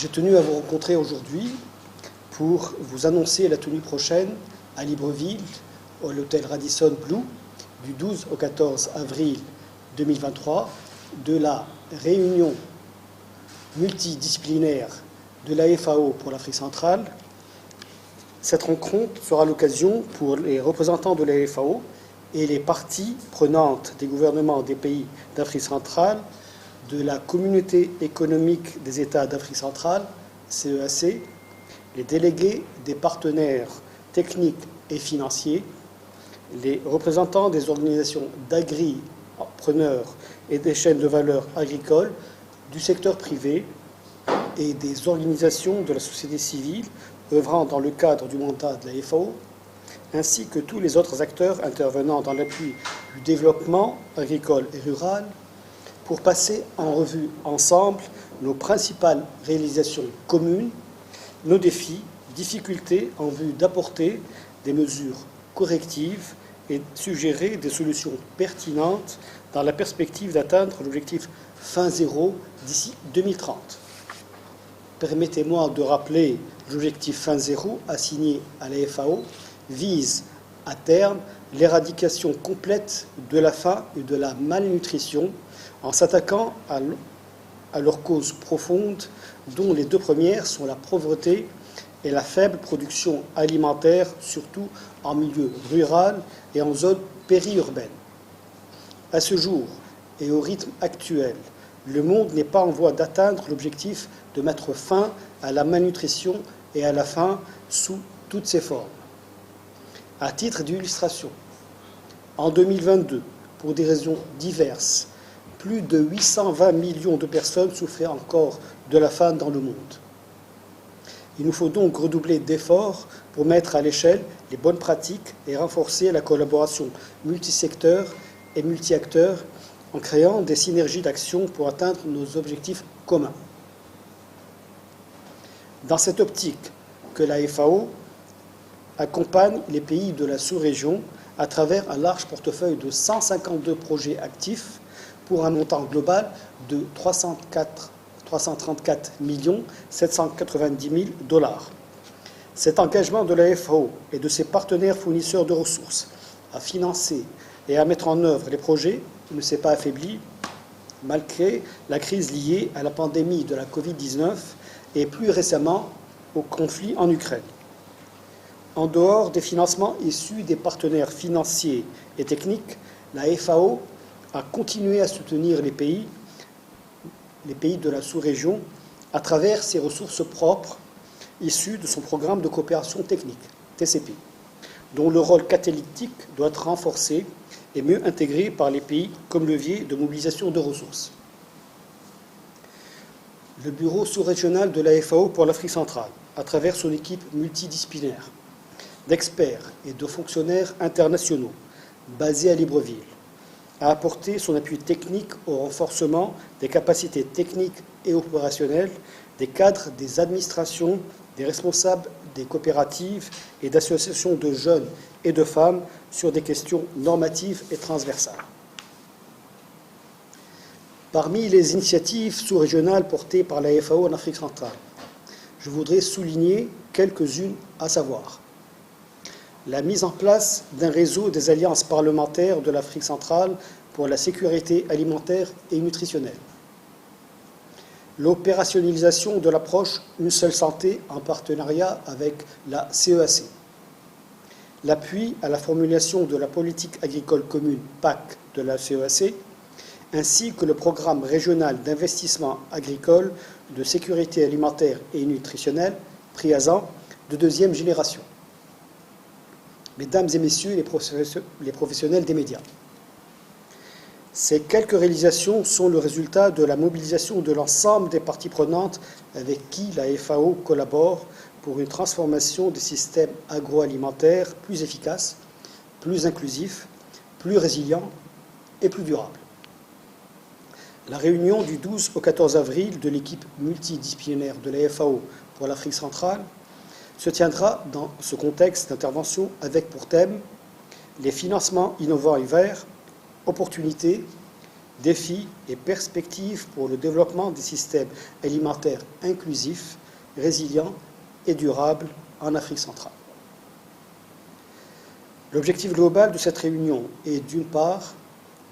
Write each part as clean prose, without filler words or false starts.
J'ai tenu à vous rencontrer aujourd'hui pour vous annoncer la tenue prochaine à Libreville, à l'hôtel Radisson Blu, du 12 au 14 avril 2023, de la réunion multidisciplinaire de la FAO pour l'Afrique centrale. Cette rencontre sera l'occasion pour les représentants de la FAO et les parties prenantes des gouvernements des pays d'Afrique centrale, de la Communauté économique des États d'Afrique centrale, CEAC, les délégués des partenaires techniques et financiers, les représentants des organisations d'agri-preneurs et des chaînes de valeur agricoles, du secteur privé et des organisations de la société civile œuvrant dans le cadre du mandat de la FAO, ainsi que tous les autres acteurs intervenant dans l'appui du développement agricole et rural, pour passer en revue ensemble nos principales réalisations communes, nos défis, difficultés en vue d'apporter des mesures correctives et suggérer des solutions pertinentes dans la perspective d'atteindre l'objectif fin zéro d'ici 2030. Permettez-moi de rappeler l'objectif fin zéro assigné à la FAO vise à terme l'éradication complète de la faim et de la malnutrition en s'attaquant à leurs causes profondes, dont les deux premières sont la pauvreté et la faible production alimentaire, surtout en milieu rural et en zone périurbaine. À ce jour et au rythme actuel, le monde n'est pas en voie d'atteindre l'objectif de mettre fin à la malnutrition et à la faim sous toutes ses formes. À titre d'illustration, en 2022, pour des raisons diverses, plus de 820 millions de personnes souffraient encore de la faim dans le monde. Il nous faut donc redoubler d'efforts pour mettre à l'échelle les bonnes pratiques et renforcer la collaboration multisecteur et multi-acteurs en créant des synergies d'action pour atteindre nos objectifs communs. Dans cette optique que la FAO accompagne les pays de la sous-région à travers un large portefeuille de 152 projets actifs pour un montant global de 334 790 000 $. Cet engagement de la FAO et de ses partenaires fournisseurs de ressources à financer et à mettre en œuvre les projets ne s'est pas affaibli malgré la crise liée à la pandémie de la Covid-19 et plus récemment au conflit en Ukraine. En dehors des financements issus des partenaires financiers et techniques, la FAO a continué à soutenir les pays de la sous-région à travers ses ressources propres issues de son programme de coopération technique, TCP, dont le rôle catalytique doit être renforcé et mieux intégré par les pays comme levier de mobilisation de ressources. Le bureau sous-régional de la FAO pour l'Afrique centrale, à travers son équipe multidisciplinaire d'experts et de fonctionnaires internationaux basés à Libreville, a apporté son appui technique au renforcement des capacités techniques et opérationnelles des cadres des administrations, des responsables des coopératives et d'associations de jeunes et de femmes sur des questions normatives et transversales. Parmi les initiatives sous-régionales portées par la FAO en Afrique centrale, je voudrais souligner quelques-unes, à savoir la mise en place d'un réseau des alliances parlementaires de l'Afrique centrale pour la sécurité alimentaire et nutritionnelle, l'opérationnalisation de l'approche Une seule santé en partenariat avec la CEAC, l'appui à la formulation de la politique agricole commune PAC de la CEAC, ainsi que le programme régional d'investissement agricole de sécurité alimentaire et nutritionnelle, PRIASAN, de deuxième génération. Mesdames et messieurs les professionnels des médias, ces quelques réalisations sont le résultat de la mobilisation de l'ensemble des parties prenantes avec qui la FAO collabore pour une transformation des systèmes agroalimentaires plus efficaces, plus inclusifs, plus résilients et plus durables. La réunion du 12 au 14 avril de l'équipe multidisciplinaire de la FAO pour l'Afrique centrale se tiendra dans ce contexte d'intervention avec pour thème les financements innovants et verts, opportunités, défis et perspectives pour le développement des systèmes alimentaires inclusifs, résilients et durables en Afrique centrale. L'objectif global de cette réunion est d'une part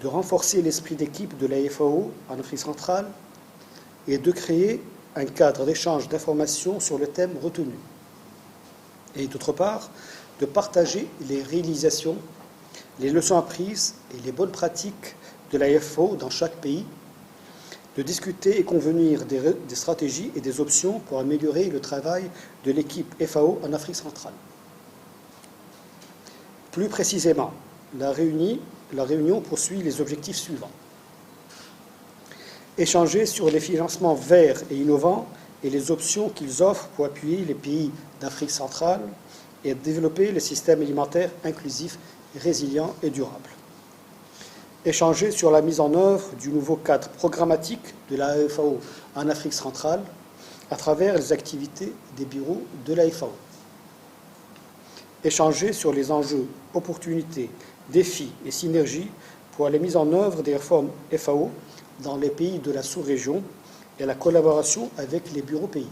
de renforcer l'esprit d'équipe de la FAO en Afrique centrale et de créer un cadre d'échange d'informations sur le thème retenu. Et d'autre part, de partager les réalisations, les leçons apprises et les bonnes pratiques de la FAO dans chaque pays, de discuter et convenir des stratégies et des options pour améliorer le travail de l'équipe FAO en Afrique centrale. Plus précisément, la réunion poursuit les objectifs suivants. Échanger sur les financements verts et innovants et les options qu'ils offrent pour appuyer les pays d'Afrique centrale et développer les systèmes alimentaires inclusifs, résilients et durables. Échanger sur la mise en œuvre du nouveau cadre programmatique de la FAO en Afrique centrale à travers les activités des bureaux de la FAO. Échanger sur les enjeux, opportunités, défis et synergies pour la mise en œuvre des réformes FAO dans les pays de la sous-région et la collaboration avec les bureaux pays.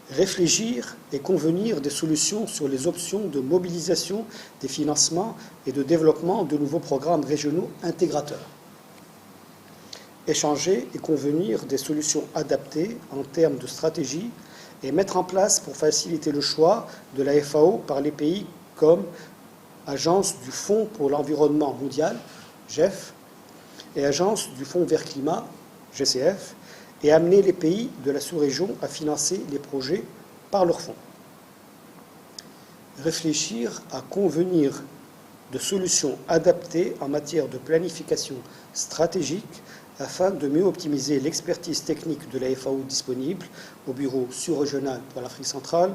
Réfléchir et convenir des solutions sur les options de mobilisation des financements et de développement de nouveaux programmes régionaux intégrateurs. Échanger et convenir des solutions adaptées en termes de stratégie et mettre en place pour faciliter le choix de la FAO par les pays comme Agence du Fonds pour l'environnement mondial, GEF, et Agence du Fonds vert climat, GCF, et amener les pays de la sous-région à financer les projets par leurs fonds. Réfléchir à convenir de solutions adaptées en matière de planification stratégique afin de mieux optimiser l'expertise technique de la FAO disponible au bureau sous-régional pour l'Afrique centrale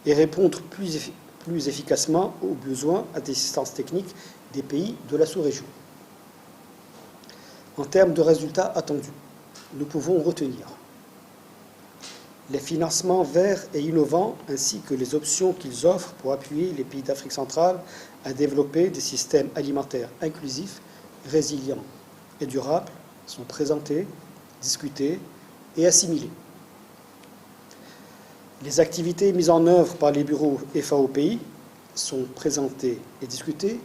et répondre plus efficacement aux besoins d'assistance technique des pays de la sous-région. En termes de résultats attendus, nous pouvons retenir les financements verts et innovants ainsi que les options qu'ils offrent pour appuyer les pays d'Afrique centrale à développer des systèmes alimentaires inclusifs, résilients et durables sont présentés, discutés et assimilés. Les activités mises en œuvre par les bureaux FAO pays sont présentées et discutées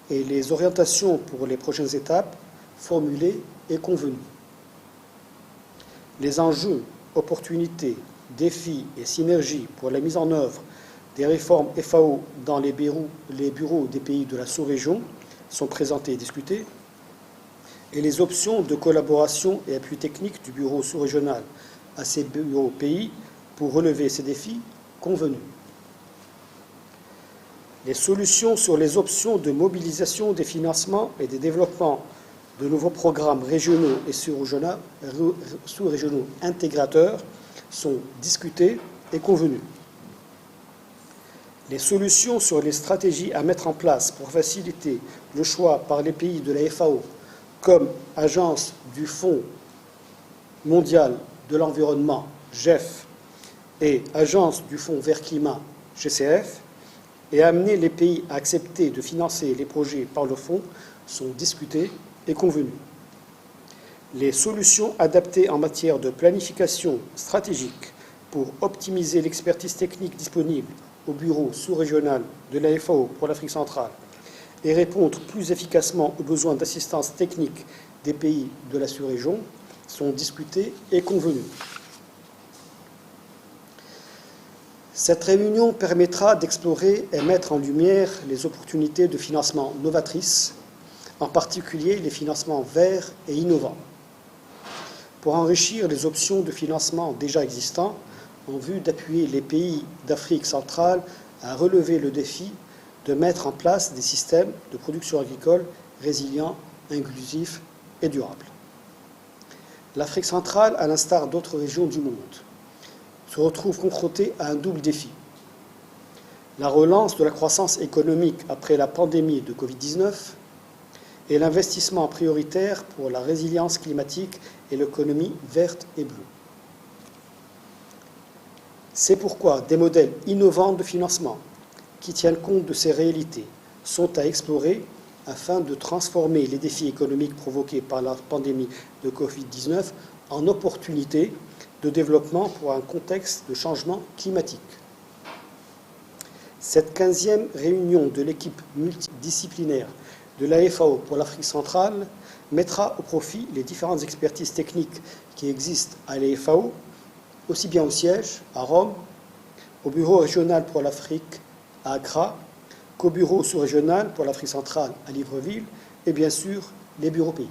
et les orientations pour les prochaines étapes formulées et convenues. Les enjeux, opportunités, défis et synergies pour la mise en œuvre des réformes FAO dans les bureaux des pays de la sous-région sont présentés et discutés, et les options de collaboration et appui technique du bureau sous-régional à ces bureaux pays pour relever ces défis convenus. Les solutions sur les options de mobilisation des financements et des développements de nouveaux programmes régionaux et sous-régionaux intégrateurs sont discutées et convenues. Les solutions sur les stratégies à mettre en place pour faciliter le choix par les pays de la FAO, comme Agence du Fonds mondial de l'environnement, GEF, et Agence du Fonds vert climat, GCF, et amener les pays à accepter de financer les projets par le fonds sont discutées et convenues. Les solutions adaptées en matière de planification stratégique pour optimiser l'expertise technique disponible au bureau sous-régional de la FAO pour l'Afrique centrale et répondre plus efficacement aux besoins d'assistance technique des pays de la sous-région sont discutées et convenues. Cette réunion permettra d'explorer et mettre en lumière les opportunités de financement novatrices, en particulier les financements verts et innovants, pour enrichir les options de financement déjà existants en vue d'appuyer les pays d'Afrique centrale à relever le défi de mettre en place des systèmes de production agricole résilients, inclusifs et durables. L'Afrique centrale, à l'instar d'autres régions du monde, se retrouve confrontée à un double défi. La relance de la croissance économique après la pandémie de Covid-19 et l'investissement prioritaire pour la résilience climatique et l'économie verte et bleue. C'est pourquoi des modèles innovants de financement qui tiennent compte de ces réalités sont à explorer afin de transformer les défis économiques provoqués par la pandémie de Covid-19 en opportunités de développement pour un contexte de changement climatique. Cette 15e réunion de l'équipe multidisciplinaire de la FAO pour l'Afrique centrale mettra au profit les différentes expertises techniques qui existent à la FAO, aussi bien au siège, à Rome, au bureau régional pour l'Afrique à Accra, qu'au bureau sous-régional pour l'Afrique centrale à Libreville, et bien sûr les bureaux pays.